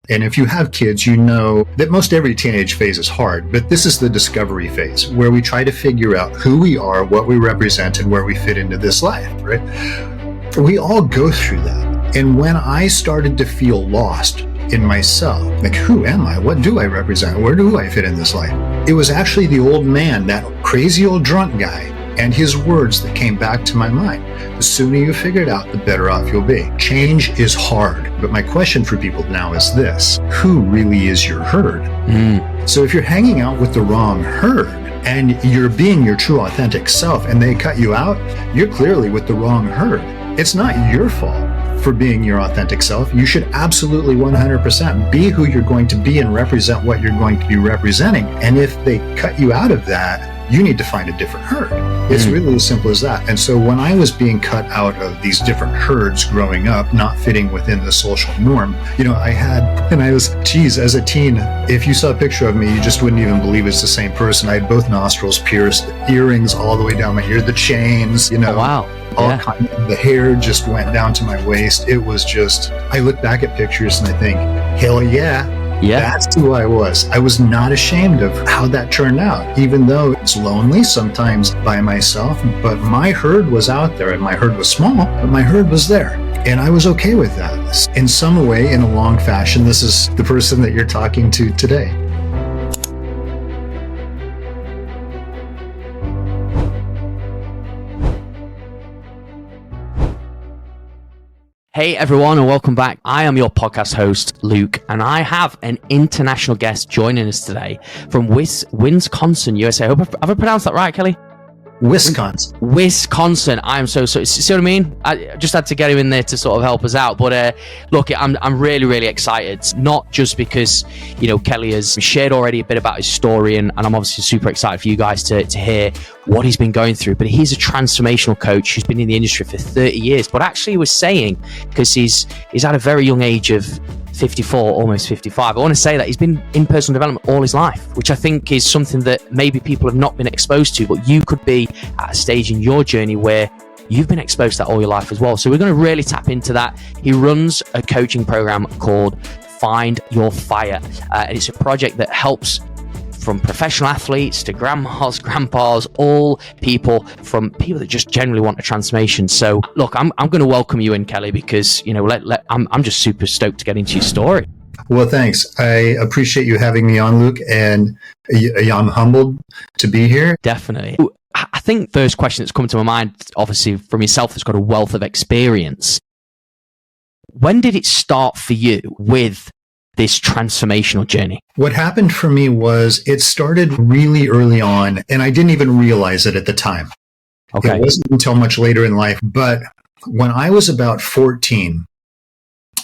And if you have kids, you know that most every teenage phase is hard, but this is the discovery phase where we try to figure out who we are, what we represent, and where we fit into this life, right? We all go through that. And when I started to feel lost in myself, like, who am I? What do I represent? Where do I fit in this life? It was actually the old man, that crazy old drunk guy, and his words that came back to my mind. The sooner you figure it out, the better off you'll be. Change is hard. But my question for people now is this: who really is your herd? So if you're hanging out with the wrong herd and you're being your true authentic self and they cut you out, you're clearly with the wrong herd. It's not your fault for being your authentic self. You should absolutely 100% be who you're going to be and represent what you're going to be representing. And if they cut you out of that, you need to find a different herd. It's really as simple as that. And so when I was being cut out of these different herds growing up, not fitting within the social norm, as a teen, if you saw a picture of me, you just wouldn't even believe it's the same person. I had both nostrils pierced, earrings all the way down my ear, the chains, Oh, wow. The hair just went down to my waist. It was just, I look back at pictures and I think, hell yeah. That's who I was. I was not ashamed of how that turned out, even though it's lonely sometimes by myself. But my herd was out there, and my herd was small, but my herd was there. And I was okay with that. In some way, in a long fashion, this is the person that you're talking to today. Hey everyone, and welcome back. I am your podcast host, Luke, and I have an international guest joining us today from Wisconsin, USA. Have I pronounced that right, Kelly? Wisconsin. I am so see what I mean? I just had to get him in there to sort of help us out. But look, I'm really excited. Not just because Kelly has shared already a bit about his story, and I'm obviously super excited for you guys to hear what he's been going through. But he's a transformational coach who's been in the industry for 30 years. But actually, he was saying, because he's at a very young age of 54, almost 55. I want to say that he's been in personal development all his life, which I think is something that maybe people have not been exposed to, but you could be at a stage in your journey where you've been exposed to that all your life as well. So we're going to really tap into that. He runs a coaching program called Find Your Fire. And it's a project that helps from professional athletes to grandmas, grandpas, all people, from people that just generally want a transformation. So look, I'm going to welcome you in, Kelly, because I'm just super stoked to get into your story. Well, thanks. I appreciate you having me on, Luke, and I'm humbled to be here. Definitely. I think first question that's come to my mind, obviously from yourself, that's got a wealth of experience. When did it start for you with this transformational journey? What happened for me was it started really early on, and I didn't even realize it at the time. Okay. It wasn't until much later in life, but when I was about 14,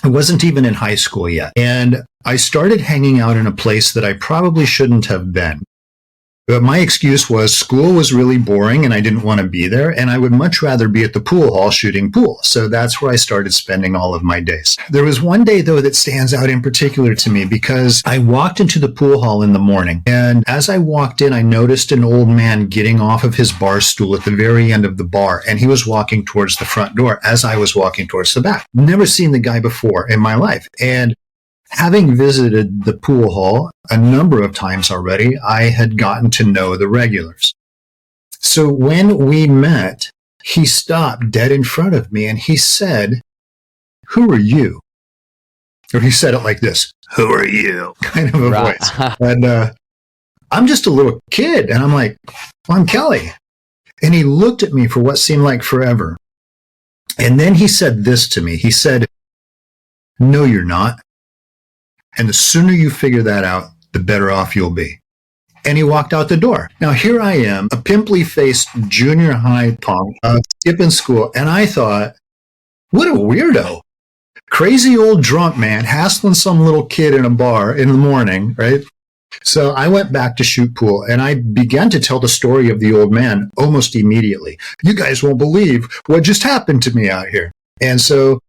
I wasn't even in high school yet, and I started hanging out in a place that I probably shouldn't have been. But my excuse was school was really boring and I didn't want to be there, and I would much rather be at the pool hall shooting pool. So that's where I started spending all of my days. There was one day, though, that stands out in particular to me because I walked into the pool hall in the morning, and as I walked in, I noticed an old man getting off of his bar stool at the very end of the bar, and he was walking towards the front door as I was walking towards the back. Never seen the guy before in my life. And having visited the pool hall a number of times already, I had gotten to know the regulars. So when we met, he stopped dead in front of me and he said, "Who are you?" Or he said it like this, "Who are you?" kind of a voice. And I'm just a little kid. And I'm like, "Well, I'm Kelly." And he looked at me for what seemed like forever. And then he said this to me. He said, "No, you're not. And the sooner you figure that out, the better off you'll be." And he walked out the door. Now, here I am, a pimply-faced junior high punk, skipping school. And I thought, what a weirdo. Crazy old drunk man hassling some little kid in a bar in the morning, right? So I went back to shoot pool, and I began to tell the story of the old man almost immediately. You guys won't believe what just happened to me out here. And so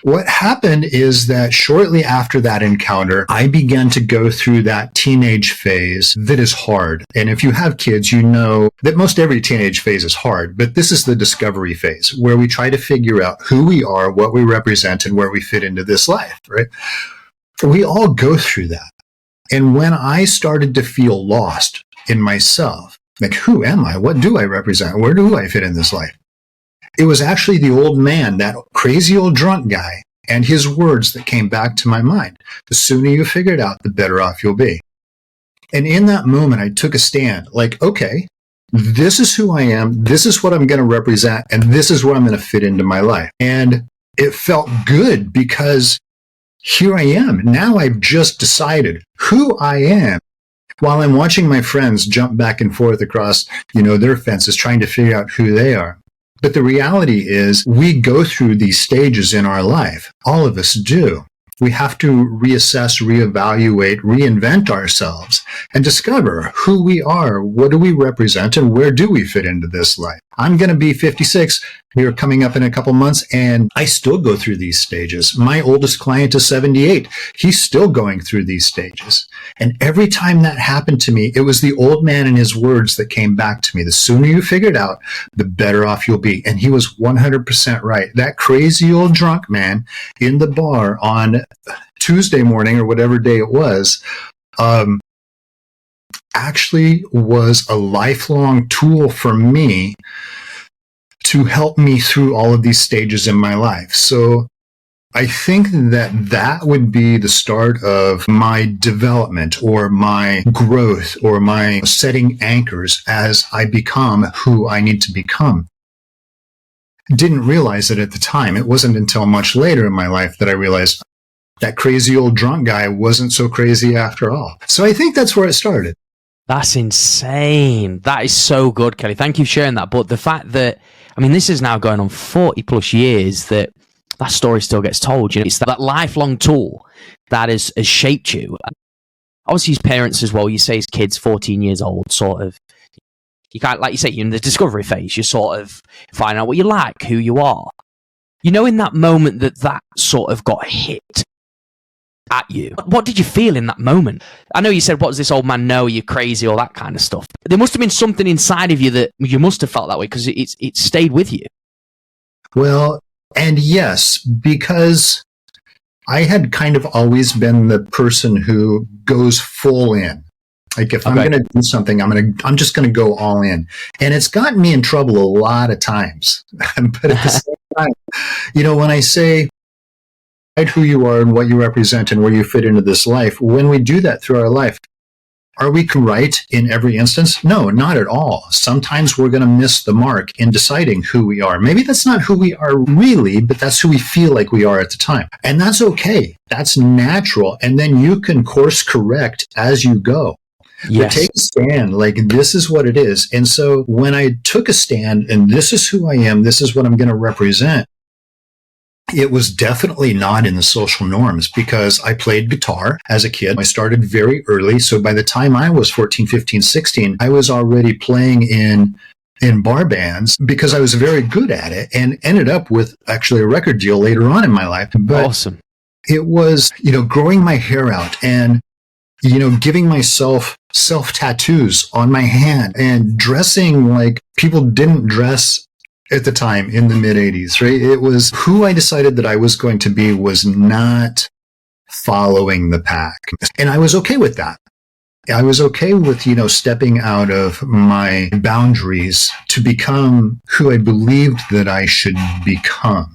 what happened is that shortly after that encounter, I began to go through that teenage phase that is hard. And if you have kids, you know that most every teenage phase is hard, but this is the discovery phase where we try to figure out who we are, what we represent, and where we fit into this life, right? We all go through that. And when I started to feel lost in myself, like, who am I? What do I represent? Where do I fit in this life? It was actually the old man, that crazy old drunk guy, and his words that came back to my mind. The sooner you figure it out, the better off you'll be. And in that moment, I took a stand, like, okay, this is who I am. This is what I'm going to represent. And this is where I'm going to fit into my life. And it felt good because here I am. Now I've just decided who I am while I'm watching my friends jump back and forth across, their fences, trying to figure out who they are. But the reality is we go through these stages in our life. All of us do. We have to reassess, reevaluate, reinvent ourselves and discover who we are, what do we represent, and where do we fit into this life. I'm going to be 56 here coming up in a couple months, and I still go through these stages. My oldest client is 78. He's still going through these stages. And every time that happened to me, it was the old man and his words that came back to me. The sooner you figure it out, the better off you'll be. And he was 100% right. That crazy old drunk man in the bar on Tuesday morning or whatever day it was, actually was a lifelong tool for me to help me through all of these stages in my life. So I think that would be the start of my development or my growth or my setting anchors as I become who I need to become. Didn't realize it at the time. It wasn't until much later in my life that I realized that crazy old drunk guy wasn't so crazy after all. So I think that's where it started. That's insane. That is so good, Kelly. Thank you for sharing that. But the fact that, this is now going on 40 plus years that story still gets told. It's that lifelong tool that has shaped you. Obviously, his parents as well. You say his kid's 14 years old, sort of. You can't, like you say, you're in the discovery phase. You sort of find out what you like, who you are. In that moment that sort of got hit at you, what did you feel in that moment? I know you said, what does this old man know? You're crazy, all that kind of stuff. There must have been something inside of you that you must have felt that way because it stayed with you. Well, and yes, because I had kind of always been the person who goes full in. Like if I'm going to do something, I'm just going to go all in. And it's gotten me in trouble a lot of times. But at the same time, when I say who you are and what you represent and where you fit into this life, when we do that through our life, are we right in every instance? No, not at all. Sometimes we're going to miss the mark in deciding who we are. Maybe that's not who we are really, but that's who we feel like we are at the time. And that's okay. That's natural. And then you can course correct as you go. Yes. But take a stand, like this is what it is. And so when I took a stand and this is who I am, this is what I'm going to represent, it was definitely not in the social norms because I played guitar as a kid. I started very early. So by the time I was 14, 15, 16, I was already playing in bar bands because I was very good at it and ended up with actually a record deal later on in my life. But awesome. It was, growing my hair out and, giving myself self-tattoos on my hand and dressing like people didn't dress at the time in the mid-'80s, right? It was who I decided that I was going to be was not following the pack. And I was okay with that. I was okay with, stepping out of my boundaries to become who I believed that I should become.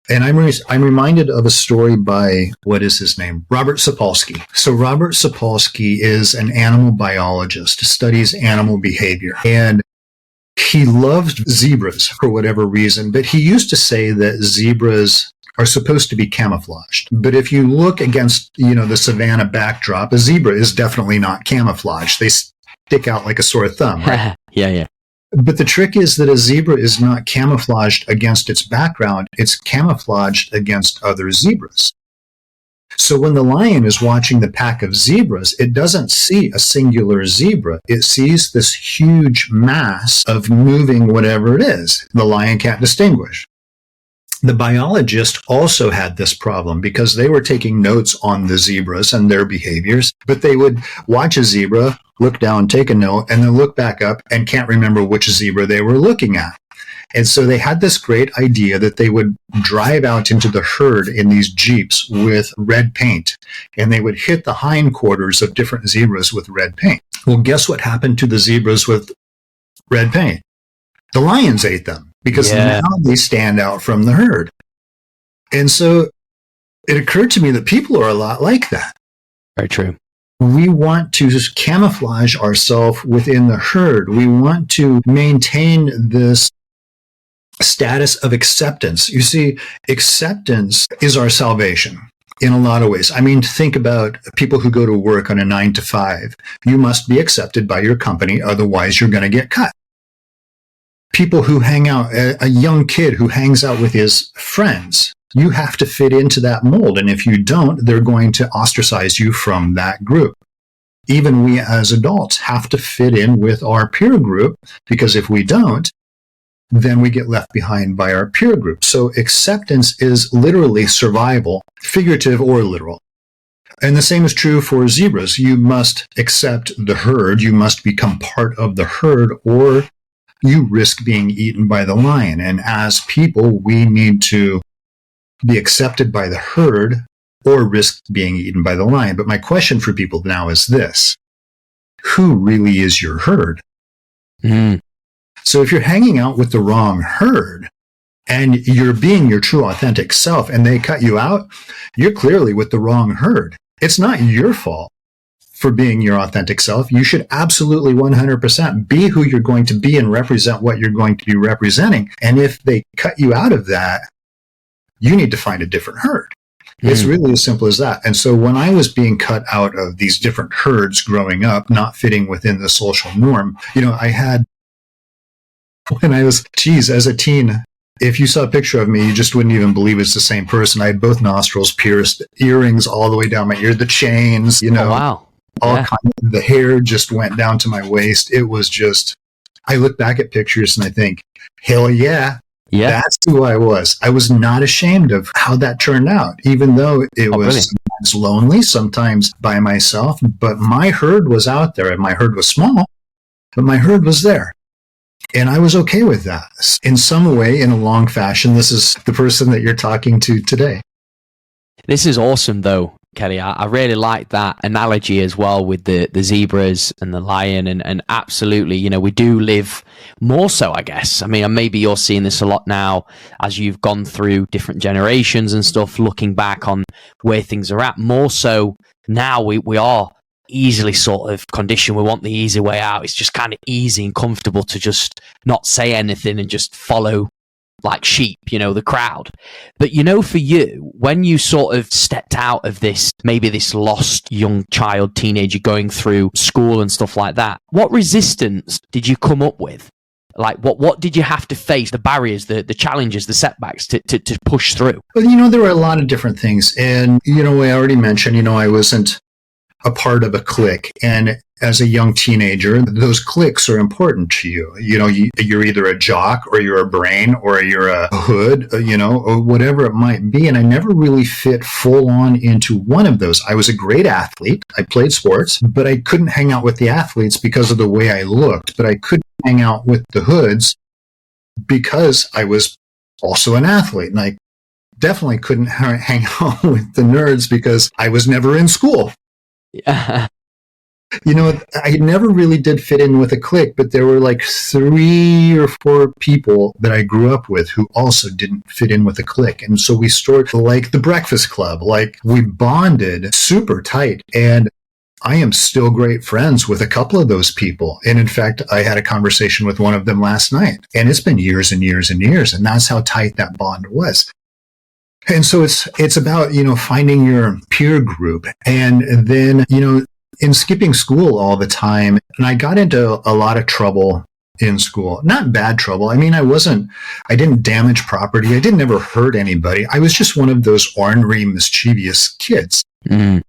And I'm reminded of a story by, what is his name? Robert Sapolsky. So Robert Sapolsky is an animal biologist, studies animal behavior. And he loved zebras for whatever reason, but he used to say that zebras are supposed to be camouflaged. But if you look against, the savanna backdrop, a zebra is definitely not camouflaged. They stick out like a sore thumb, right? Yeah. But the trick is that a zebra is not camouflaged against its background. It's camouflaged against other zebras. So when the lion is watching the pack of zebras, it doesn't see a singular zebra. It sees this huge mass of moving whatever it is. The lion can't distinguish. The biologist also had this problem because they were taking notes on the zebras and their behaviors, but they would watch a zebra, look down, take a note, and then look back up and can't remember which zebra they were looking at. And so they had this great idea that they would drive out into the herd in these Jeeps with red paint, and they would hit the hindquarters of different zebras with red paint. Well, guess what happened to the zebras with red paint? The lions ate them because now they stand out from the herd. And so it occurred to me that people are a lot like that. Very true. We want to just camouflage ourselves within the herd. We want to maintain this status of acceptance. You see, acceptance is our salvation in a lot of ways. I mean, think about people who go to work on a 9 to 5. You must be accepted by your company, otherwise you're going to get cut. People who hang out, a young kid who hangs out with his friends, you have to fit into that mold. And if you don't, they're going to ostracize you from that group. Even we as adults have to fit in with our peer group, because if we don't, then we get left behind by our peer group. So acceptance is literally survival, figurative or literal. And the same is true for zebras. You must accept the herd. You must become part of the herd, or you risk being eaten by the lion. And as people, we need to be accepted by the herd or risk being eaten by the lion. But my question for people now is this: who really is your herd? So if you're hanging out with the wrong herd and you're being your true authentic self and they cut you out, you're clearly with the wrong herd. It's not your fault for being your authentic self. You should absolutely 100% be who you're going to be and represent what you're going to be representing. And if they cut you out of that, you need to find a different herd. It's really as simple as that. And so when I was being cut out of these different herds growing up, not fitting within the social norm, I had, when I was, as a teen, if you saw a picture of me, you just wouldn't even believe it's the same person. I had both nostrils pierced, earrings all the way down my ear, the chains, Oh, wow. Kinds of, the hair just went down to my waist. It was just, I look back at pictures and I think, hell yeah. Yeah, that's who I was. I was not ashamed of how that turned out, even though it was sometimes lonely, sometimes by myself. But my herd was out there, and my herd was small, but my herd was there. And I was okay with that. In some way, in a long fashion, this is the person that you're talking to today. This is awesome, though, Kelly. I really like that analogy as well with the zebras and the lion. And absolutely, we do live more so, I guess. I mean, and maybe you're seeing this a lot now as you've gone through different generations and stuff, looking back on where things are at. More so now, we are easily sort of conditioned. We want the easy way out. It's just kind of easy and comfortable to just not say anything and just follow like sheep, the crowd. But for you, when you sort of stepped out of this, maybe this lost young child, teenager going through school and stuff like that, what resistance did you come up with? Like, what did you have to face, the barriers, the challenges, the setbacks to push through? Well, there were a lot of different things. And, I already mentioned, I wasn't a part of a clique. And as a young teenager, those cliques are important to you. You're either a jock or you're a brain or you're a hood, or whatever it might be. And I never really fit full on into one of those. I was a great athlete. I played sports, but I couldn't hang out with the athletes because of the way I looked. But I could hang out with the hoods because I was also an athlete. And I definitely couldn't hang out with the nerds because I was never in school. Yeah. I never really did fit in with a clique, but there were like 3 or 4 people that I grew up with who also didn't fit in with a clique. And so we started like the Breakfast Club, like we bonded super tight. And I am still great friends with a couple of those people. And in fact, I had a conversation with one of them last night, and it's been years and years and years. And that's how tight that bond was. And so it's about, finding your peer group. And then, in skipping school all the time, and I got into a lot of trouble in school. Not bad trouble. I mean, I didn't damage property. I didn't ever hurt anybody. I was just one of those ornery, mischievous kids. And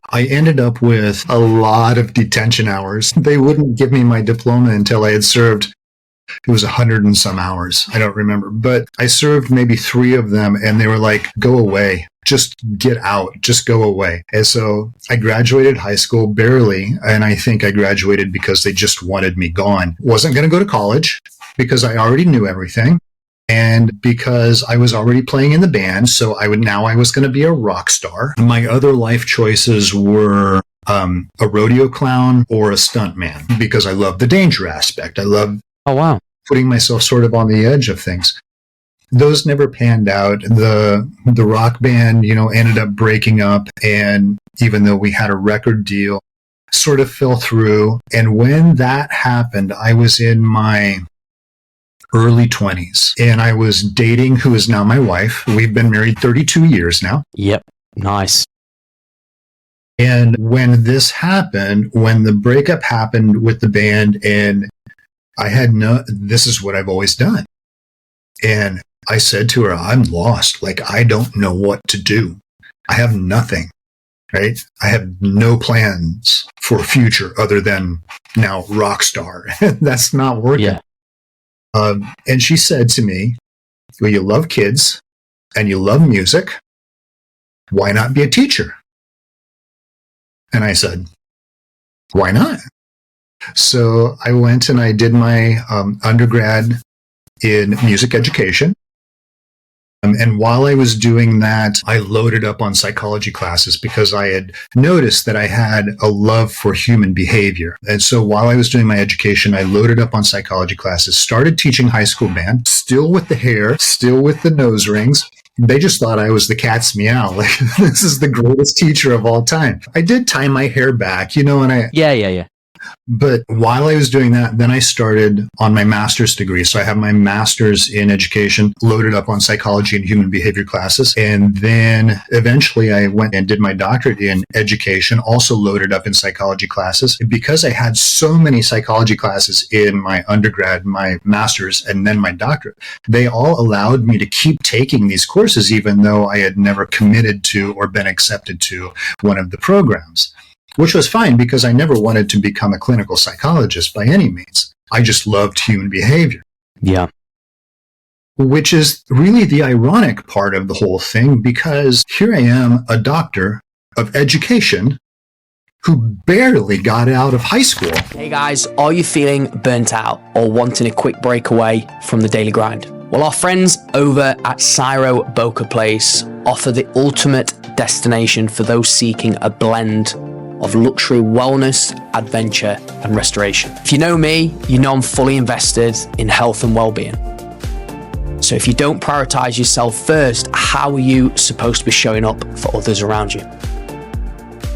I ended up with a lot of detention hours. They wouldn't give me my diploma until I had served, it was 100 and some hours. I don't remember. But I served maybe 3 of them, and they were like, go away. just get out, just go away. And so I graduated high school barely. And I think I graduated because they just wanted me gone. Wasn't going to go to college because I already knew everything. And because I was already playing in the band, so I was going to be a rock star. My other life choices were a rodeo clown or a stuntman because I love the danger aspect. I love putting myself sort of on the edge of things. Those never panned out. The rock band, ended up breaking up, and even though we had a record deal, sort of fell through. And when that happened, I was in my early 20s, and I was dating who is now my wife. We've been married 32 years now. Yep. Nice. And when this happened, when the breakup happened with the band, and this is what I've always done. And I said to her, I'm lost. Like, I don't know what to do. I have nothing, right? I have no plans for a future other than now rock star. That's not working. Yeah. And she said to me, well, you love kids and you love music. Why not be a teacher? And I said, why not? So I went and I did my undergrad in music education. And while I was doing that, I loaded up on psychology classes because I had noticed that I had a love for human behavior. And so while I was doing my education, I loaded up on psychology classes, started teaching high school band, still with the hair, still with the nose rings. They just thought I was the cat's meow. Like, this is the greatest teacher of all time. I did tie my hair back, and I... Yeah. But while I was doing that, then I started on my master's degree. So I have my master's in education, loaded up on psychology and human behavior classes. And then eventually I went and did my doctorate in education, also loaded up in psychology classes. Because I had so many psychology classes in my undergrad, my master's, and then my doctorate, they all allowed me to keep taking these courses, even though I had never committed to or been accepted to one of the programs. Which was fine because I never wanted to become a clinical psychologist by any means. I just loved human behavior. Yeah. Which is really the ironic part of the whole thing, because here I am, a doctor of education who barely got out of high school. Hey guys, are you feeling burnt out or wanting a quick break away from the daily grind? Well, our friends over at Cyro Boca Place offer the ultimate destination for those seeking a blend of luxury wellness, adventure, and restoration. If you know me, you know I'm fully invested in health and well-being. So if you don't prioritize yourself first, how are you supposed to be showing up for others around you?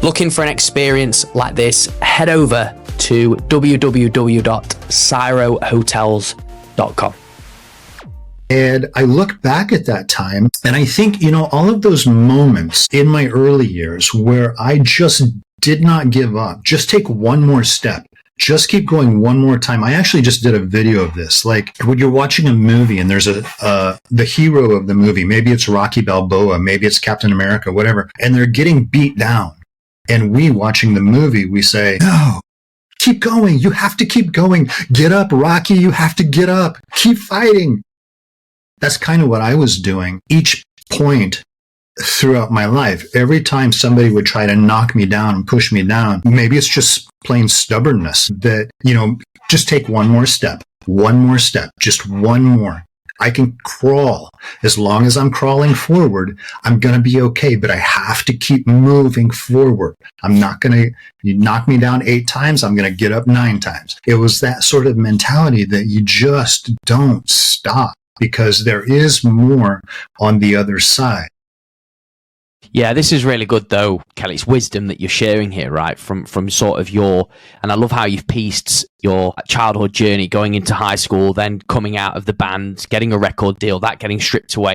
Looking for an experience like this, head over to www.cyrohotels.com. And I look back at that time and I think, all of those moments in my early years where I just did not give up, just take one more step, just keep going one more time. I actually just did a video of this. Like when you're watching a movie and there's the hero of the movie, maybe it's Rocky Balboa, maybe it's Captain America, whatever, and they're getting beat down. And we watching the movie, we say, no, keep going. You have to keep going. Get up, Rocky. You have to get up. Keep fighting. That's kind of what I was doing. Each point throughout my life, every time somebody would try to knock me down and push me down, maybe it's just plain stubbornness that, just take one more step, just one more. I can crawl. As long as I'm crawling forward, I'm going to be okay, but I have to keep moving forward. I'm not going to, you knock me down 8 times, I'm going to get up 9 times. It was that sort of mentality that you just don't stop because there is more on the other side. Yeah, this is really good though, Kelly. It's wisdom that you're sharing here, right? From sort of and I love how you've pieced your childhood journey going into high school, then coming out of the band, getting a record deal, that getting stripped away.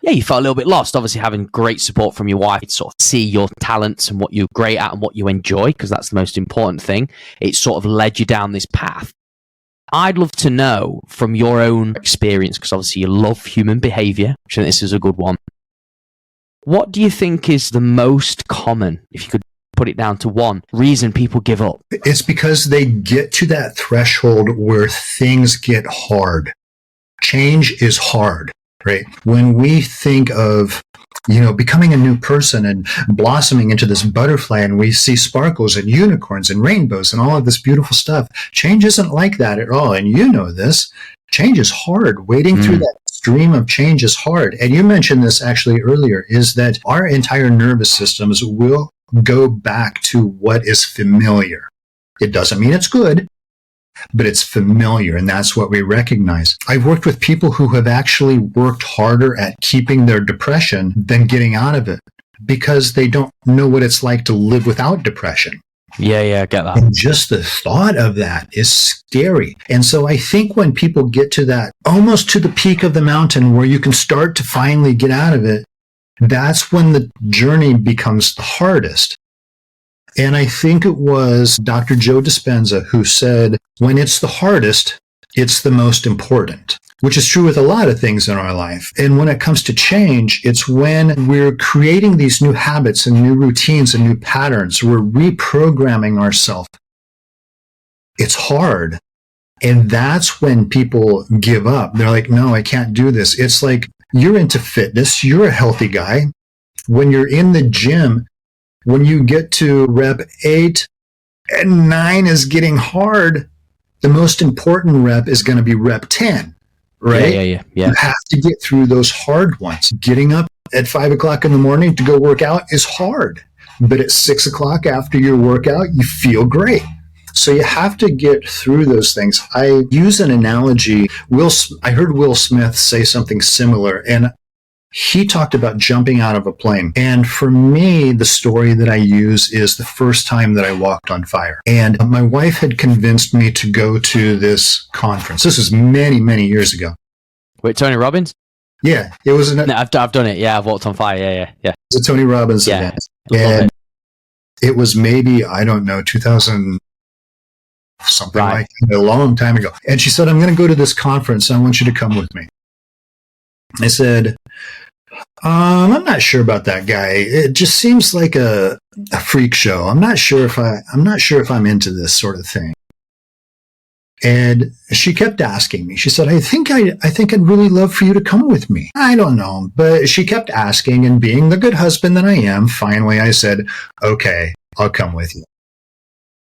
Yeah, you felt a little bit lost, obviously having great support from your wife to sort of see your talents and what you're great at and what you enjoy, because that's the most important thing. It sort of led you down this path. I'd love to know from your own experience, because obviously you love human behavior, which I think this is a good one. What do you think is the most common, if you could put it down to one, reason people give up? It's because they get to that threshold where things get hard. Change is hard, right? When we think of becoming a new person and blossoming into this butterfly, and we see sparkles and unicorns and rainbows and all of this beautiful stuff. Change isn't like that at all. And this. Change is hard. Wading through that stream of change is hard. And you mentioned this actually earlier, is that our entire nervous systems will go back to what is familiar. It doesn't mean it's good, but it's familiar, and that's what we recognize. I've worked with people who have actually worked harder at keeping their depression than getting out of it because they don't know what it's like to live without depression. Yeah, I get that. And just the thought of that is scary. And so I think when people get to that, almost to the peak of the mountain where you can start to finally get out of it, that's when the journey becomes the hardest. And I think it was Dr. Joe Dispenza who said, when it's the hardest, it's the most important, which is true with a lot of things in our life. And when it comes to change, it's when we're creating these new habits and new routines and new patterns. We're reprogramming ourselves. It's hard. And that's when people give up. They're like, no, I can't do this. It's like, you're into fitness. You're a healthy guy. When you're in the gym, when you get to rep 8 and 9 is getting hard, the most important rep is going to be rep 10, right? Yeah. You have to get through those hard ones. Getting up at 5 o'clock in the morning to go work out is hard. But at 6 o'clock after your workout, you feel great. So you have to get through those things. I use an analogy. I heard Will Smith say something similar, and he talked about jumping out of a plane. And for me, the story that I use is the first time that I walked on fire. And my wife had convinced me to go to this conference. This was many, many years ago. Wait, Tony Robbins? Yeah, it was. No, I've done it. Yeah, I've walked on fire. Yeah. It was a Tony Robbins event. And it was maybe, I don't know, 2000 something like that, a long time ago. And she said, I'm going to go to this conference. I want you to come with me. I said, I'm not sure about that guy. It just seems like a freak show. I'm not sure if I'm into this sort of thing. And she kept asking me. She said, I think I'd really love for you to come with me. I don't know. But she kept asking, and being the good husband that I am, finally I said, okay, I'll come with you.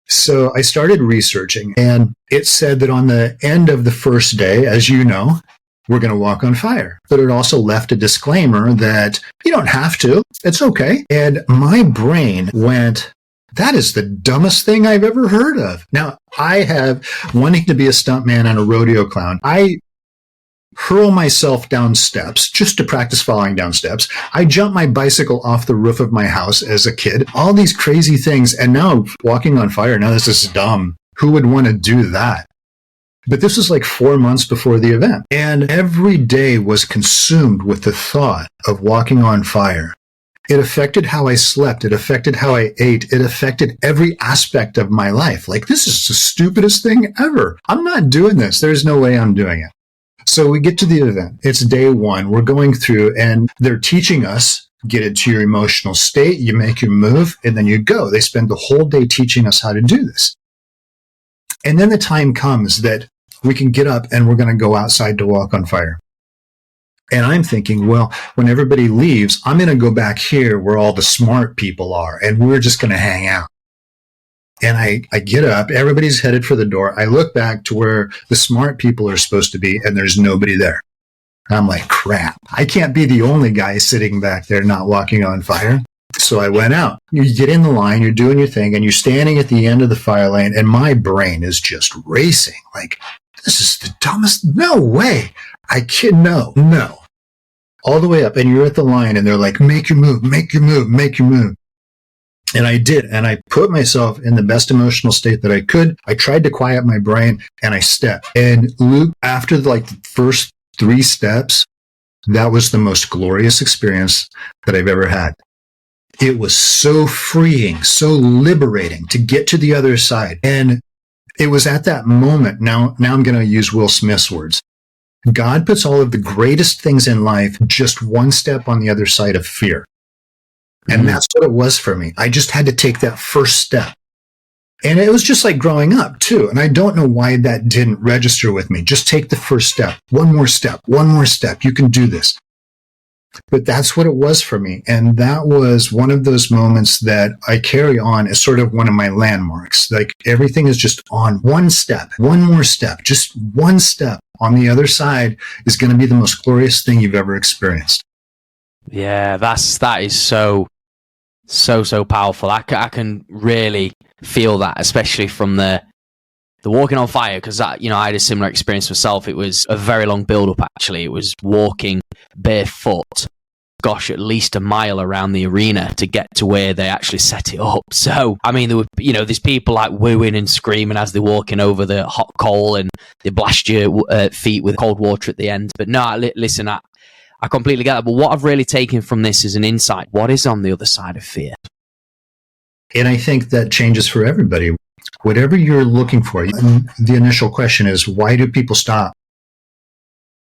So I started researching, and it said that on the end of the first day, as you know, we're going to walk on fire. But it also left a disclaimer that you don't have to. It's okay. And my brain went, that is the dumbest thing I've ever heard of. Now, I have, wanting to be a stuntman and a rodeo clown, I hurl myself down steps just to practice falling down steps. I jump my bicycle off the roof of my house as a kid. All these crazy things. And now walking on fire, now this is dumb. Who would want to do that? But this was like 4 months before the event. And every day was consumed with the thought of walking on fire. It affected how I slept. It affected how I ate. It affected every aspect of my life. Like, this is the stupidest thing ever. I'm not doing this. There's no way I'm doing it. So we get to the event. It's day 1. We're going through, and they're teaching us, get into your emotional state, you make your move, and then you go. They spend the whole day teaching us how to do this. And then the time comes that we can get up and we're going to go outside to walk on fire. And I'm thinking, well, when everybody leaves, I'm going to go back here where all the smart people are, and we're just going to hang out. And I get up, everybody's headed for the door. I look back to where the smart people are supposed to be, and there's nobody there. I'm like, crap, I can't be the only guy sitting back there not walking on fire. So I went out. You get in the line, you're doing your thing, and you're standing at the end of the fire lane, and my brain is just racing. Like, this is the dumbest, no way. I kid, no. All the way up, and you're at the line, and they're like, make your move, make your move, make your move. And I did, and I put myself in the best emotional state that I could. I tried to quiet my brain, and I stepped. And Luke, after the first 3 steps, that was the most glorious experience that I've ever had. It was so freeing, so liberating to get to the other side. And it was at that moment, now I'm going to use Will Smith's words. God puts all of the greatest things in life just one step on the other side of fear. And that's what it was for me. I just had to take that first step. And it was just like growing up, too. And I don't know why that didn't register with me. Just take the first step. One more step. One more step. You can do this. But that's what it was for me. And that was one of those moments that I carry on as sort of one of my landmarks. Like everything is just on one step, one more step, just one step on the other side is going to be the most glorious thing you've ever experienced. Yeah, that is so powerful. I can really feel that, especially from the walking on fire, because I had a similar experience myself. It was a very long build up. Actually, it was walking barefoot, at least a mile around the arena to get to where they actually set it up. So I mean, there were there's people like wooing and screaming as they're walking over the hot coal, and they blast your feet with cold water at the end. But no, listen, I completely get that. But what I've really taken from this is an insight. What is on the other side of fear? And I think that changes for everybody. Whatever you're looking for, the initial question is, why do people stop?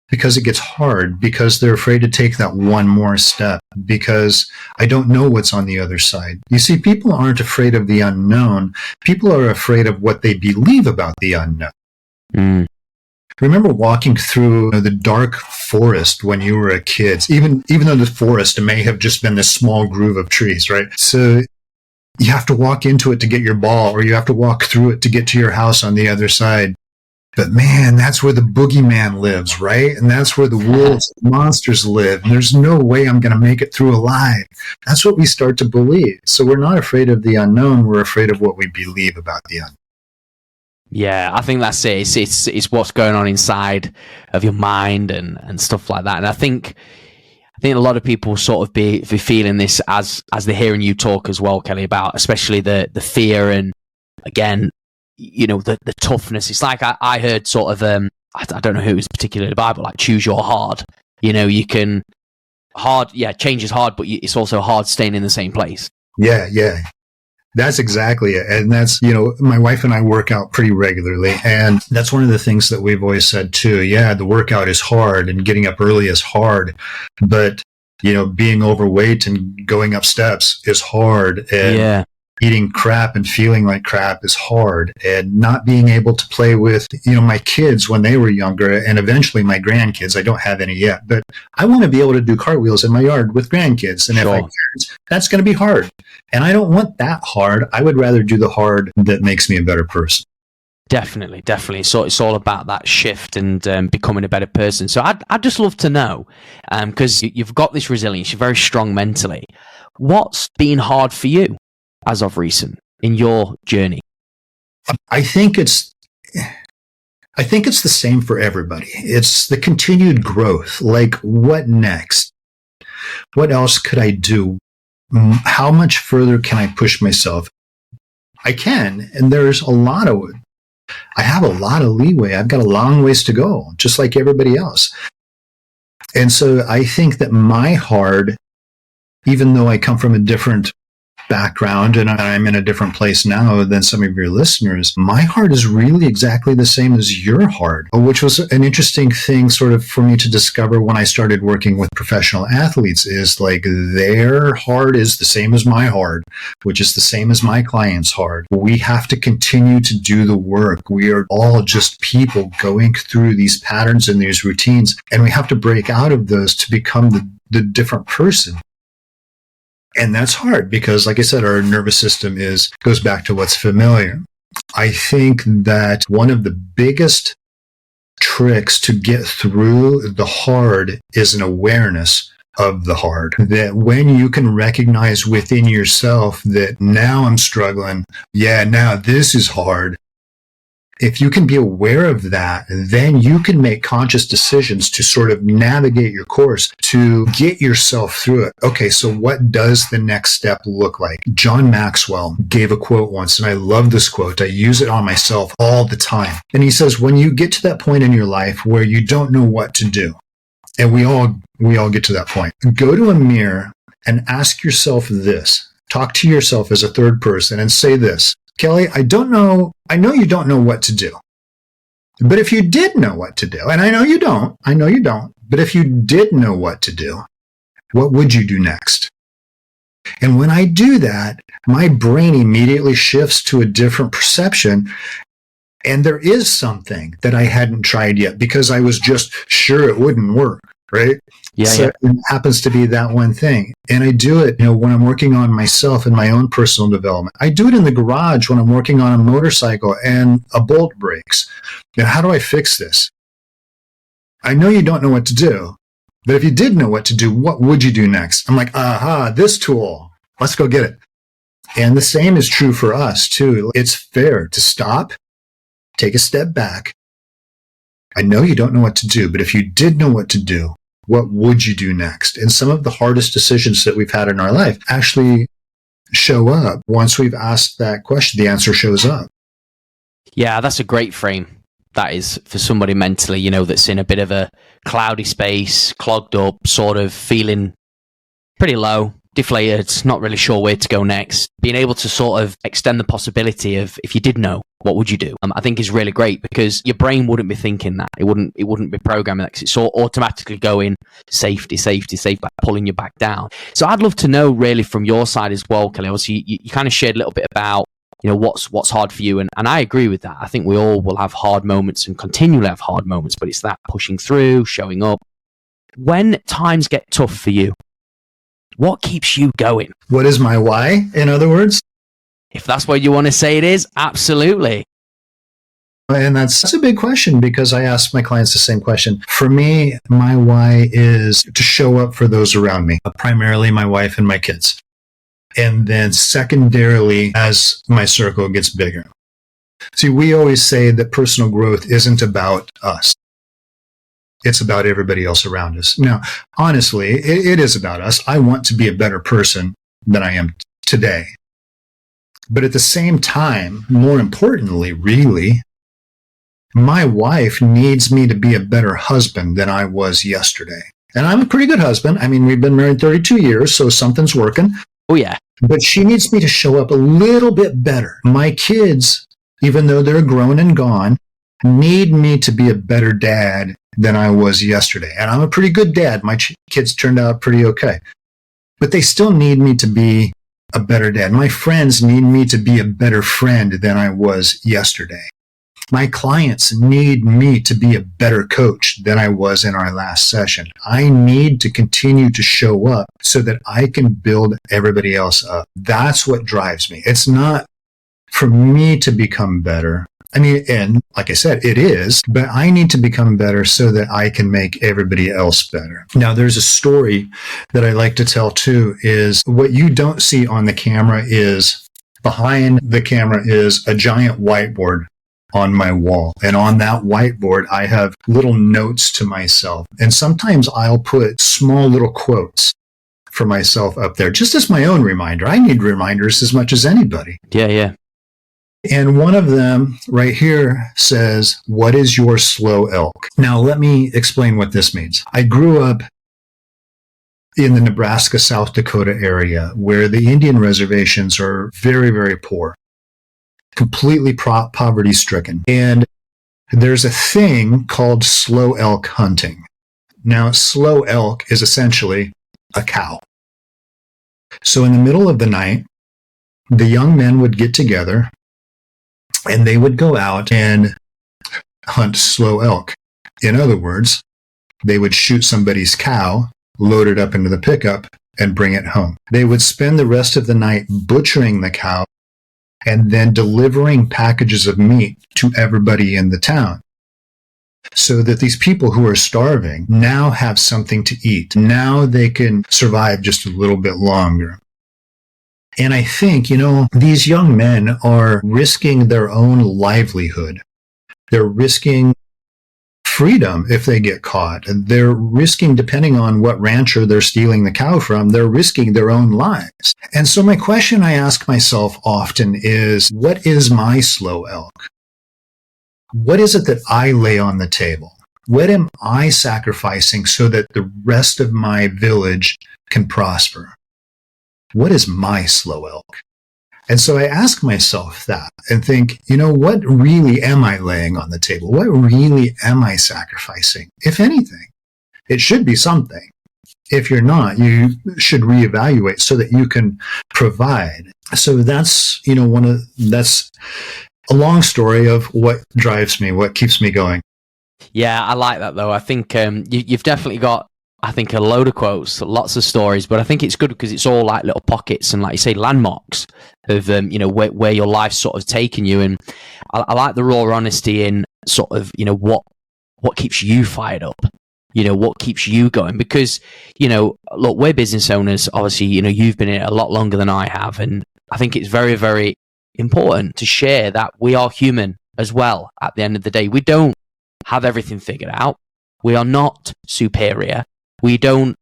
Because it gets hard, because they're afraid to take that one more step, because I don't know what's on the other side. You see, people aren't afraid of the unknown. People are afraid of what they believe about the unknown. Mm. Remember walking through the dark forest when you were a kid, even though the forest may have just been this small groove of trees, right? So you have to walk into it to get your ball, or you have to walk through it to get to your house on the other side. But man, that's where the boogeyman lives, right? And that's where the wolves, monsters live. And there's no way I'm going to make it through alive. That's what we start to believe. So we're not afraid of the unknown. We're afraid of what we believe about the unknown. Yeah, I think that's it. It's what's going on inside of your mind and stuff like that. And I think a lot of people sort of be feeling this as they're hearing you talk as well, Kelly, about especially the fear and, again, the toughness. It's like I heard sort of, I don't know who it was particularly the Bible, like choose your hard. You can change is hard, but it's also hard staying in the same place. Yeah. That's exactly it. And that's, my wife and I work out pretty regularly. And that's one of the things that we've always said too. Yeah, the workout is hard and getting up early is hard. But, being overweight and going up steps is hard. And eating crap and feeling like crap is hard. And not being able to play with, my kids when they were younger, and eventually my grandkids. I don't have any yet, but I want to be able to do cartwheels in my yard with grandkids. And if I can't, that's going to be hard. And I don't want that hard. I would rather do the hard that makes me a better person. Definitely. So it's all about that shift and becoming a better person. So I'd just love to know, because you've got this resilience, you're very strong mentally. What's been hard for you as of recent in your journey? I think it's the same for everybody. It's the continued growth. Like, what next? What else could I do? How much further can I push myself? I can, and I have a lot of leeway. I've got a long ways to go, just like everybody else. And so I think that my hard, even though I come from a different background and I'm in a different place now than some of your listeners, my heart is really exactly the same as your heart, which was an interesting thing sort of for me to discover when I started working with professional athletes, is like their heart is the same as my heart, which is the same as my client's heart. We have to continue to do the work. We are all just people going through these patterns and these routines, and we have to break out of those to become the different person. And that's hard because, like I said, our nervous system goes back to what's familiar. I think that one of the biggest tricks to get through the hard is an awareness of the hard. That when you can recognize within yourself that now I'm struggling, now this is hard. If you can be aware of that, then you can make conscious decisions to sort of navigate your course to get yourself through it. Okay, so what does the next step look like? John Maxwell gave a quote once, and I love this quote. I use it on myself all the time. And he says, when you get to that point in your life where you don't know what to do, and we all get to that point, go to a mirror and ask yourself this. Talk to yourself as a third person and say this: Kelly, I know you don't know what to do. But if you did know what to do, and I know you don't, but if you did know what to do, what would you do next? And when I do that, my brain immediately shifts to a different perception. And there is something that I hadn't tried yet because I was just sure it wouldn't work, right? So it happens to be that one thing. And I do it, when I'm working on myself and my own personal development. I do it in the garage when I'm working on a motorcycle and a bolt breaks. How do I fix this? I know you don't know what to do, but if you did know what to do, what would you do next? I'm like, aha, this tool. Let's go get it. And the same is true for us too. It's fair to stop, take a step back. I know you don't know what to do, but if you did know what to do, what would you do next? And some of the hardest decisions that we've had in our life actually show up. Once we've asked that question, the answer shows up. Yeah, that's a great frame. That is for somebody mentally, that's in a bit of a cloudy space, clogged up, sort of feeling pretty low, deflated, not really sure where to go next. Being able to sort of extend the possibility of, if you did know, what would you do? I think is really great, because your brain wouldn't be thinking that. It wouldn't be programming that, because it's all automatically going safety, like pulling you back down. So I'd love to know really from your side as well, Kelly. Obviously, you kind of shared a little bit about what's hard for you, and I agree with that. I think we all will have hard moments and continually have hard moments, but it's that pushing through, showing up. When times get tough for you, what keeps you going? What is my why, in other words? If that's what you want to say it is, absolutely. And that's a big question, because I ask my clients the same question. For me, my why is to show up for those around me, primarily my wife and my kids. And then secondarily, as my circle gets bigger. See, we always say that personal growth isn't about us. It's about everybody else around us. Now, honestly, it is about us. I want to be a better person than I am today. But at the same time, more importantly, really, my wife needs me to be a better husband than I was yesterday. And I'm a pretty good husband. I mean, we've been married 32 years, so something's working. Oh, yeah. But she needs me to show up a little bit better. My kids, even though they're grown and gone, need me to be a better dad than I was yesterday. And I'm a pretty good dad. My kids turned out pretty okay. But they still need me to be a better dad. My friends need me to be a better friend than I was yesterday. My clients need me to be a better coach than I was in our last session. I need to continue to show up so that I can build everybody else up. That's what drives me. It's not for me to become better. I mean, and like I said, it is, but I need to become better so that I can make everybody else better. Now, there's a story that I like to tell too, is what you don't see on the camera is behind the camera is a giant whiteboard on my wall. And on that whiteboard, I have little notes to myself. And sometimes I'll put small little quotes for myself up there, just as my own reminder. I need reminders as much as anybody. Yeah. And one of them right here says, "What is your slow elk?" Now, let me explain what this means. I grew up in the Nebraska, South Dakota area where the Indian reservations are very, very poor, completely poverty stricken. And there's a thing called slow elk hunting. Now, slow elk is essentially a cow. So in the middle of the night, the young men would get together and they would go out and hunt slow elk. In other words, they would shoot somebody's cow, load it up into the pickup, and bring it home. They would spend the rest of the night butchering the cow and then delivering packages of meat to everybody in the town, so that these people who are starving now have something to eat. Now they can survive just a little bit longer. And I think, these young men are risking their own livelihood. They're risking freedom if they get caught. They're risking, depending on what rancher they're stealing the cow from, they're risking their own lives. And so my question I ask myself often is, what is my slow elk? What is it that I lay on the table? What am I sacrificing so that the rest of my village can prosper? What is my slow elk? And so I ask myself that and think, what really am I laying on the table? What really am I sacrificing? If anything, it should be something. If you're not, you should reevaluate so that you can provide. So that's, that's a long story of what drives me, what keeps me going. Yeah, I like that though. I think you've definitely got I think a load of quotes, lots of stories, but I think it's good because it's all like little pockets and, like you say, landmarks of where your life's sort of taken you. And I like the raw honesty in sort of what keeps you fired up, what keeps you going, because look, we're business owners. Obviously, you've been in it a lot longer than I have, and I think it's very, very important to share that we are human as well. At the end of the day, we don't have everything figured out. We are not superior. We don't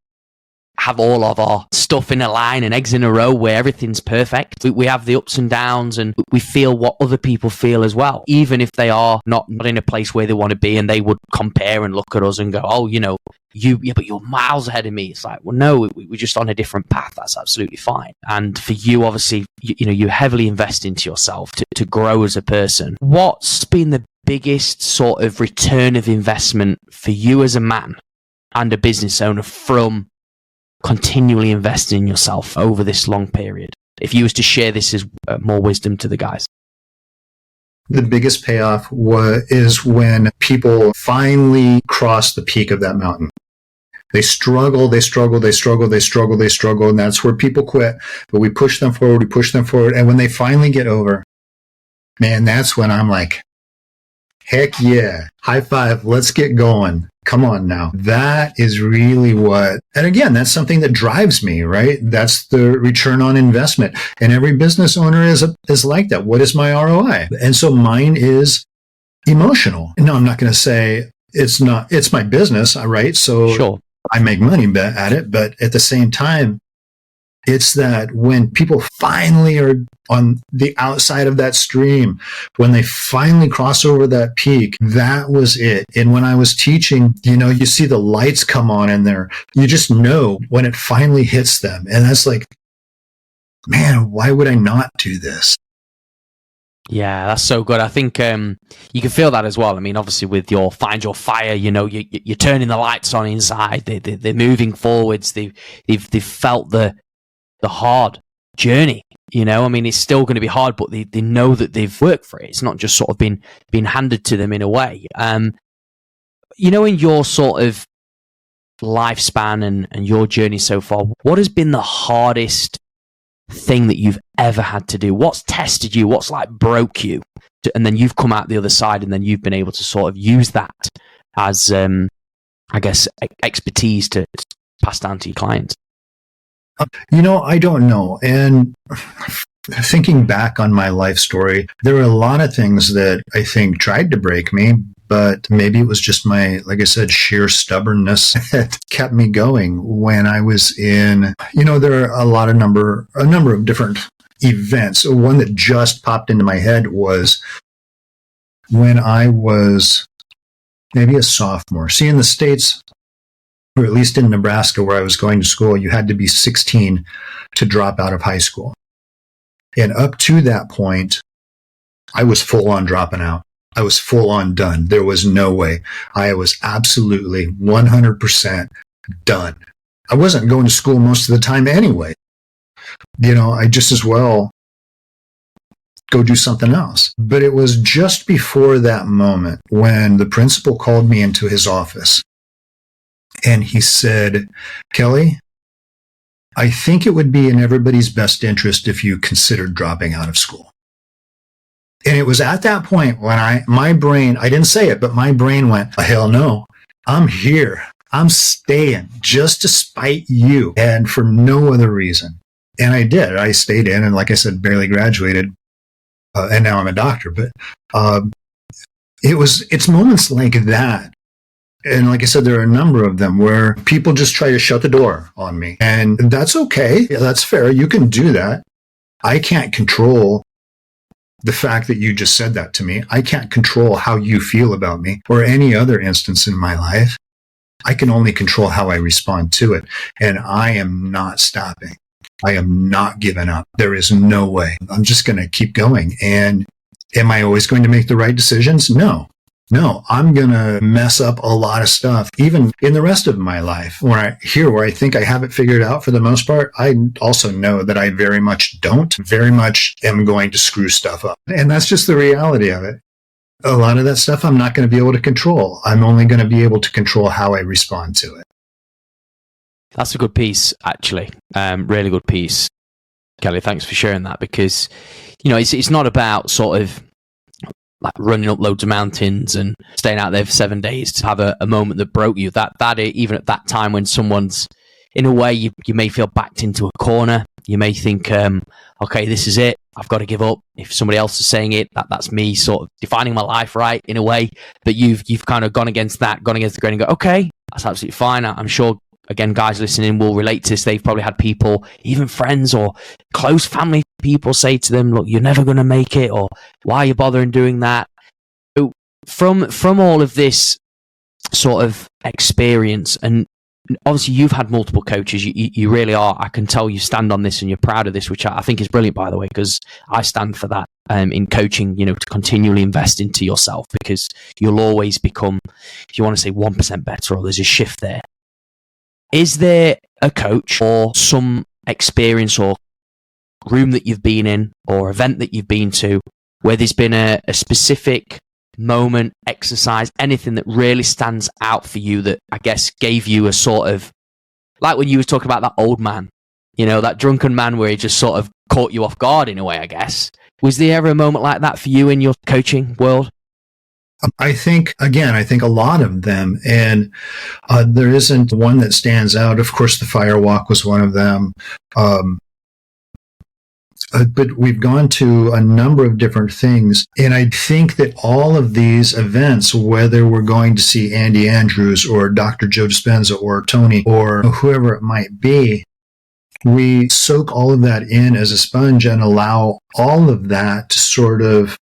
have all of our stuff in a line and eggs in a row where everything's perfect. We have the ups and downs, and we feel what other people feel as well, even if they are not in a place where they want to be, and they would compare and look at us and go, oh, but you're miles ahead of me. It's like, well, no, we're just on a different path. That's absolutely fine. And for you, obviously, you heavily invest into yourself to grow as a person. What's been the biggest sort of return of investment for you as a man and a business owner from continually investing in yourself over this long period? If you was to share this as more wisdom to the guys. The biggest payoff is when people finally cross the peak of that mountain. They struggle, and that's where people quit. But we push them forward, and when they finally get over, man, that's when I'm like, heck yeah, high five, let's get going. Come on now. That is really and again, that's something that drives me, right? That's the return on investment. And every business owner is like that. What is my ROI? And so mine is emotional. No, I'm not going to say it's my business, right? So sure, I make money at it, but at the same time, it's that when people finally are on the outside of that stream, when they finally cross over that peak, that was it. And when I was teaching, you see the lights come on in there. You just know when it finally hits them. And that's like, man, why would I not do this? Yeah, that's so good. I think you can feel that as well. I mean, obviously with your Find Your Fire, you're turning the lights on inside. They're moving forwards. They've felt the hard journey. I mean, it's still going to be hard, but they know that they've worked for it. It's not just sort of been handed to them in a way. In your sort of lifespan and your journey so far, what has been the hardest thing that you've ever had to do? What's tested you? What's like broke you? And then you've come out the other side, and then you've been able to sort of use that as, I guess, expertise to pass down to your clients. I don't know. And thinking back on my life story, there were a lot of things that I think tried to break me, but maybe it was just my, like I said, sheer stubbornness that kept me going when I was in, there are a number of different events. One that just popped into my head was when I was maybe a sophomore. See, in the States, or at least in Nebraska where I was going to school, you had to be 16 to drop out of high school. And up to that point, I was full on dropping out. I was full on done. There was no way. I was absolutely 100% done. I wasn't going to school most of the time anyway. I just as well go do something else. But it was just before that moment when the principal called me into his office. And he said, Kelly, I think it would be in everybody's best interest if you considered dropping out of school. And it was at that point when my brain, I didn't say it, but my brain went, hell no, I'm here. I'm staying just to spite you and for no other reason. And I did. I stayed in and, like I said, barely graduated. And now I'm a doctor. But it's moments like that. And like I said, there are a number of them where people just try to shut the door on me. And that's okay. Yeah, that's fair. You can do that. I can't control the fact that you just said that to me. I can't control how you feel about me or any other instance in my life. I can only control how I respond to it. And I am not stopping. I am not giving up. There is no way. I'm just going to keep going. And am I always going to make the right decisions? No, I'm going to mess up a lot of stuff, even in the rest of my life. Where I think I have it figured out for the most part, I also know that I very much am going to screw stuff up. And that's just the reality of it. A lot of that stuff I'm not going to be able to control. I'm only going to be able to control how I respond to it. That's a good piece, actually. Really good piece, Kelly. Thanks for sharing that, because, it's not about sort of like running up loads of mountains and staying out there for 7 days to have a moment that broke you. That even at that time when someone's, in a way, you may feel backed into a corner. You may think, okay, this is it. I've got to give up. If somebody else is saying it, that's me sort of defining my life, right, in a way. But you've kind of gone against the grain and go, okay, that's absolutely fine. I'm sure, again, guys listening will relate to this. They've probably had people, even friends or close family people, say to them, look, you're never going to make it, or why are you bothering doing that? So from all of this sort of experience, and obviously you've had multiple coaches, you really are, I can tell you stand on this and you're proud of this, which I think is brilliant, by the way, because I stand for that in coaching, to continually invest into yourself, because you'll always become, if you want to say 1% better, or there's a shift there. Is there a coach or some experience or room that you've been in or event that you've been to where there's been a specific moment, exercise, anything that really stands out for you that I guess gave you a sort of, like when you were talking about that old man, that drunken man where he just sort of caught you off guard in a way, I guess. Was there ever a moment like that for you in your coaching world? I think a lot of them, and there isn't one that stands out. Of course, the fire walk was one of them. But we've gone to a number of different things. And I think that all of these events, whether we're going to see Andy Andrews or Dr. Joe Dispenza or Tony or whoever it might be, we soak all of that in as a sponge and allow all of that to sort of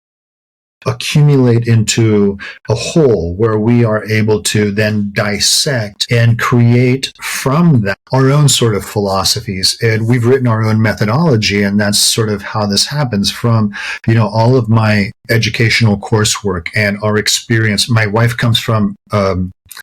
accumulate into a whole where we are able to then dissect and create from that our own sort of philosophies. And we've written our own methodology, and that's sort of how this happens from, all of my educational coursework and our experience. My wife comes from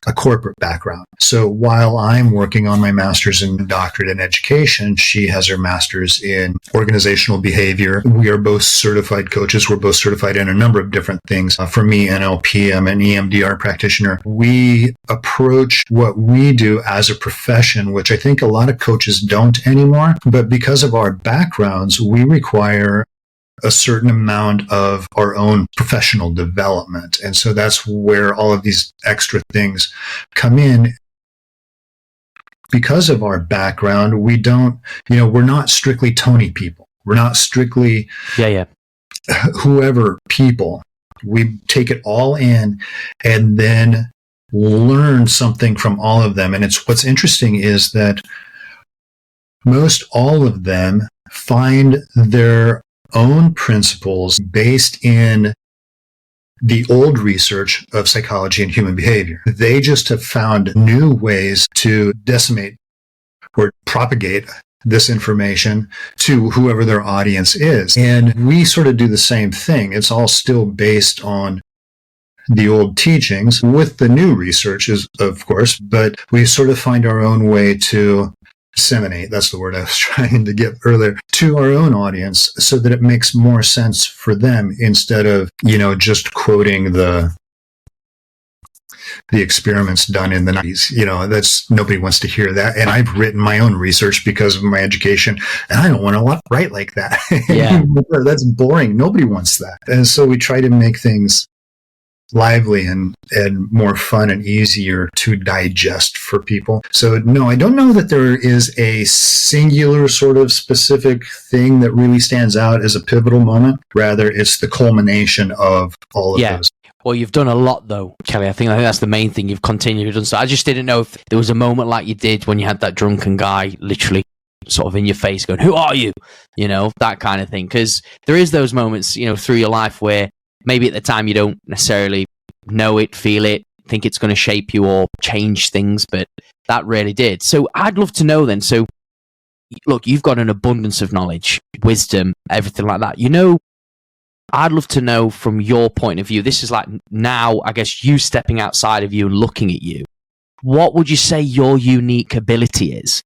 a corporate background. So while I'm working on my master's and doctorate in education, she has her master's in organizational behavior. We are both certified coaches. We're both certified in a number of different things. For me, NLP, I'm an EMDR practitioner. We approach what we do as a profession, which I think a lot of coaches don't anymore. But because of our backgrounds, we require a certain amount of our own professional development. And so that's where all of these extra things come in. Because of our background, we don't, we're not strictly Tony people. We're not strictly whoever people. We take it all in and then learn something from all of them. And what's interesting is that most all of them find their own principles based in the old research of psychology and human behavior. They just have found new ways to decimate or propagate this information to whoever their audience is. And we sort of do the same thing. It's all still based on the old teachings with the new research, of course, but we sort of find our own way to disseminate, that's the word I was trying to get earlier, to our own audience so that it makes more sense for them instead of, just quoting the experiments done in the 90s. That's, nobody wants to hear that. And I've written my own research because of my education, and I don't want to write like that. Yeah. That's boring. Nobody wants that. And so we try to make things lively and more fun and easier to digest for people. So no, I don't know that there is a singular sort of specific thing that really stands out as a pivotal moment. Rather, it's the culmination of all of those. Well, you've done a lot though, Kelly. I think that's the main thing. You've continued to do. So I just didn't know if there was a moment like you did when you had that drunken guy literally sort of in your face going, "Who are you?" That kind of thing. Because there is those moments, through your life where maybe at the time you don't necessarily know it, feel it, think it's going to shape you or change things, but that really did. So I'd love to know then. So look, you've got an abundance of knowledge, wisdom, everything like that. I'd love to know from your point of view, this is like now, I guess, you stepping outside of you and looking at you. What would you say your unique ability is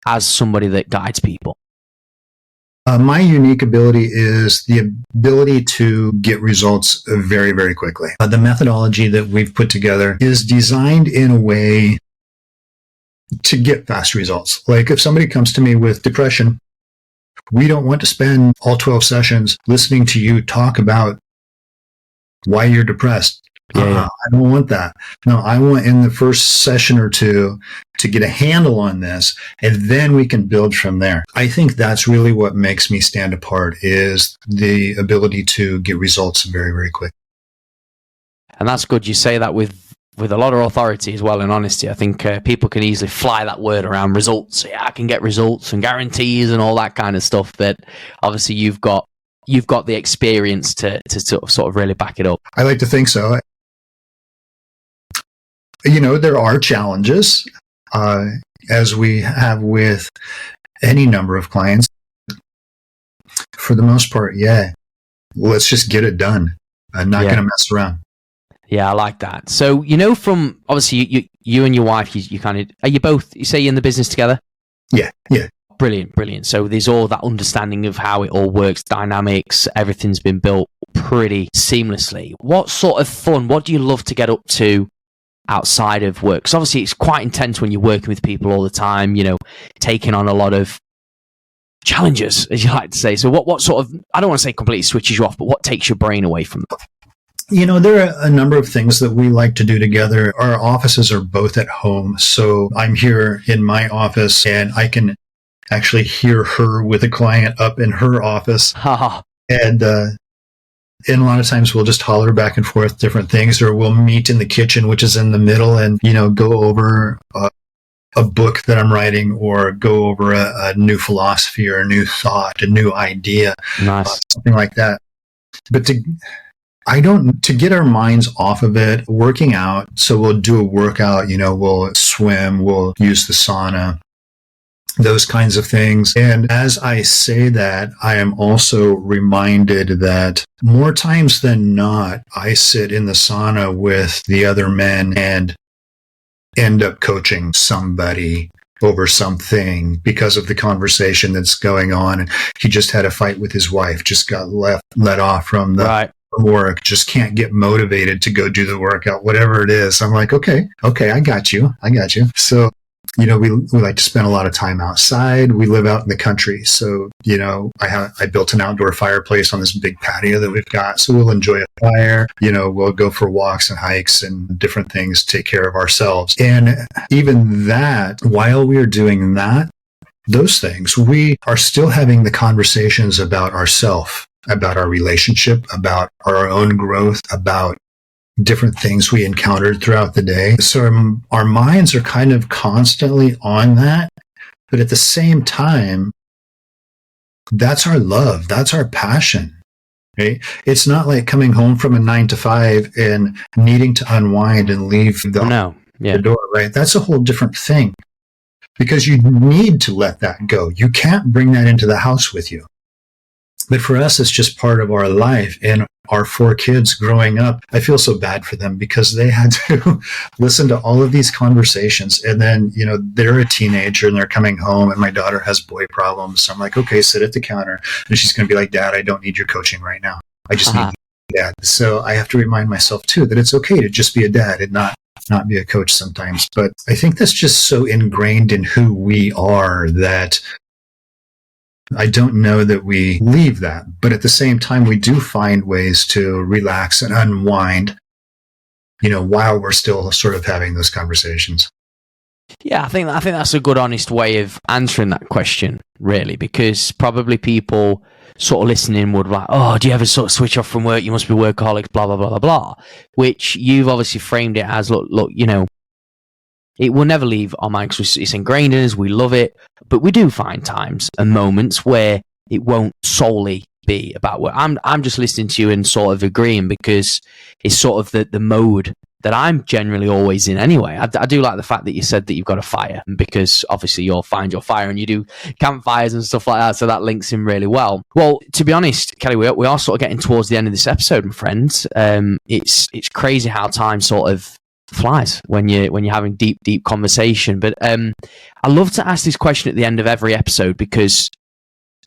as somebody that guides people? My unique ability is the ability to get results very, very quickly. The methodology that we've put together is designed in a way to get fast results. Like if somebody comes to me with depression, we don't want to spend all 12 sessions listening to you talk about why you're depressed. I don't want that. No, I want in the first session or two to get a handle on this, and then we can build from there. I think that's really what makes me stand apart, is the ability to get results very, very quick. And that's good. You say that with a lot of authority as well, and honesty. I think people can easily fly that word around, results. Yeah, I can get results and guarantees and all that kind of stuff. But obviously you've got the experience to sort of really back it up. I like to think so. There are challenges, as we have with any number of clients. For the most part, let's just get it done. I'm not going to mess around. Yeah, I like that. So, from obviously you and your wife, you kind of, are you both, you say you're in the business together? Yeah. Brilliant. So there's all that understanding of how it all works, dynamics, everything's been built pretty seamlessly. What sort of fun, what do you love to get up to outside of work? Because obviously it's quite intense when you're working with people all the time, taking on a lot of challenges, as you like to say. So what sort of, I don't want to say completely switches you off, but what takes your brain away from that? There are a number of things that we like to do together. Our offices are both at home. So I'm here in my office and I can actually hear her with a client up in her office. And a lot of times we'll just holler back and forth different things, or we'll meet in the kitchen, which is in the middle, and, go over a book that I'm writing, or go over a new philosophy or a new thought, a new idea, something like that. But to get our minds off of it, working out. So we'll do a workout, we'll swim, we'll use the sauna, those kinds of things. And as I say that, I am also reminded that more times than not, I sit in the sauna with the other men and end up coaching somebody over something because of the conversation that's going on. And he just had a fight with his wife, just got let off from the work, just can't get motivated to go do the workout, whatever it is. I'm like, okay, I got you. So, we like to spend a lot of time outside. We live out in the country. So, I built an outdoor fireplace on this big patio that we've got. So we'll enjoy a fire, we'll go for walks and hikes and different things, take care of ourselves. And even that, while we're doing those things, we are still having the conversations about ourselves, about our relationship, about our own growth, about different things we encountered throughout the day. So our minds are kind of constantly on that. But at the same time, that's our love. That's our passion. Right? It's not like coming home from a 9 to 5 and needing to unwind and leave the door, right? That's a whole different thing, because you need to let that go. You can't bring that into the house with you. But for us, it's just part of our life. And our 4 kids growing up, I feel so bad for them because they had to listen to all of these conversations. And then, they're a teenager and they're coming home and my daughter has boy problems. So I'm like, okay, sit at the counter. And she's going to be like, Dad, I don't need your coaching right now. I just need Dad. So I have to remind myself too that it's okay to just be a dad and not be a coach sometimes. But I think that's just so ingrained in who we are that I don't know that we leave that, but at the same time, we do find ways to relax and unwind, while we're still sort of having those conversations. Yeah, I think that's a good, honest way of answering that question, really, because probably people sort of listening would be like, oh, do you ever sort of switch off from work? You must be workaholics, blah, blah, blah, blah, blah, which you've obviously framed it as, look, it will never leave our minds. It's ingrained in us. We love it. But we do find times and moments where it won't solely be about work. I'm just listening to you and sort of agreeing because it's sort of the mode that I'm generally always in anyway. I do like the fact that you said that you've got a fire, because obviously you'll find your fire and you do campfires and stuff like that. So that links in really well. Well, to be honest, Kelly, we are sort of getting towards the end of this episode, my friends. It's crazy how time sort of flies when you're having deep conversation. But I love to ask this question at the end of every episode, because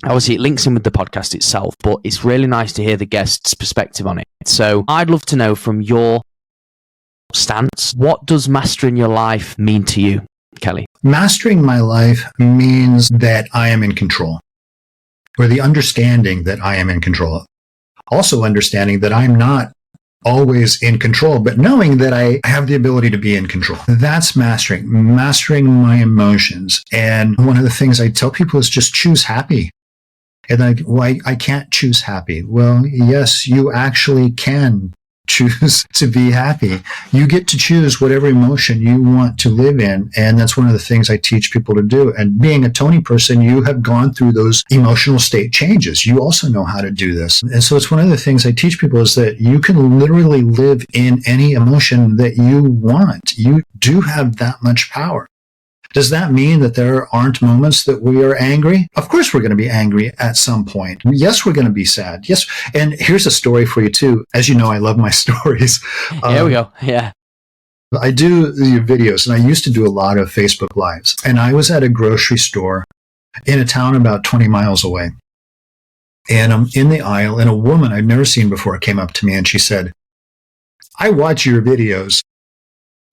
obviously it links in with the podcast itself, but it's really nice to hear the guest's perspective on it. So I'd love to know from your stance, what does mastering your life mean to you, Kelly? Mastering my life means that I am in control, or the understanding that I am in control. Also understanding that I'm not always in control, but knowing that I have the ability to be in control. That's mastering my emotions. And one of the things I tell people is just choose happy. And like, why I can't choose happy? Well, yes, you actually can choose to be happy. You get to choose whatever emotion you want to live in. And that's one of the things I teach people to do. And being a Tony person, you have gone through those emotional state changes. You also know how to do this. And so it's one of the things I teach people is that you can literally live in any emotion that you want. You do have that much power. Does that mean that there aren't moments that we are angry? Of course we're going to be angry at some point. Yes, we're going to be sad. Yes. And here's a story for you too. As you know, I love my stories. Here we go. Yeah. I do the videos, and I used to do a lot of Facebook Lives. And I was at a grocery store in a town about 20 miles away. And I'm in the aisle, and a woman I'd never seen before came up to me, and she said, "I watch your videos."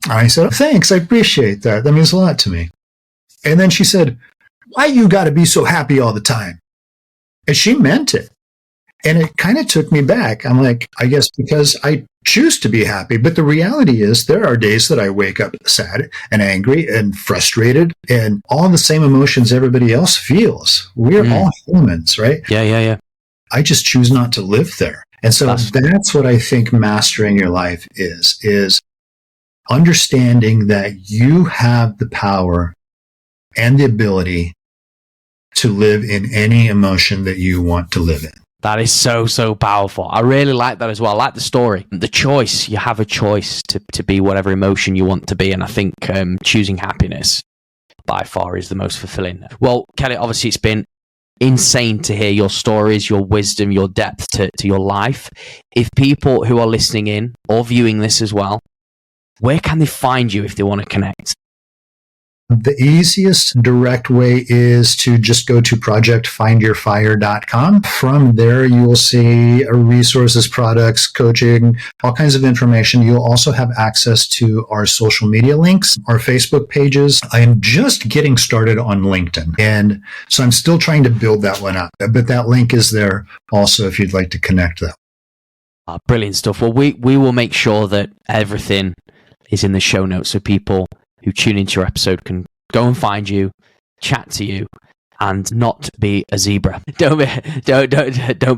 I said, "Thanks, I appreciate that. That means a lot to me." And then she said, "Why you got to be so happy all the time?" And she meant it. And it kind of took me back. I'm like, I guess because I choose to be happy. But the reality is there are days that I wake up sad and angry and frustrated and all the same emotions everybody else feels. We're all humans, right? Yeah. I just choose not to live there. And so that's what I think mastering your life is understanding that you have the power and the ability to live in any emotion that you want to live in. That is so, so powerful. I really like that as well. I like the story. The choice, you have a choice to be whatever emotion you want to be. And I think choosing happiness by far is the most fulfilling. Well, Kelly, obviously it's been insane to hear your stories, your wisdom, your depth to your life. If people who are listening in or viewing this as well, where can they find you if they want to connect? The easiest direct way is to just go to projectfindyourfire.com. From there, you will see resources, products, coaching, all kinds of information. You'll also have access to our social media links, our Facebook pages. I am just getting started on LinkedIn. And so I'm still trying to build that one up. But that link is there also if you'd like to connect that. Brilliant stuff. Well, we will make sure that everything is in the show notes so people who tune into your episode can go and find you, chat to you, and not be a zebra. Don't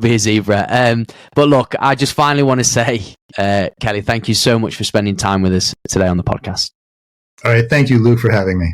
be a zebra. But look, I just finally want to say, Kelly, thank you so much for spending time with us today on the podcast. All right. Thank you, Luke, for having me.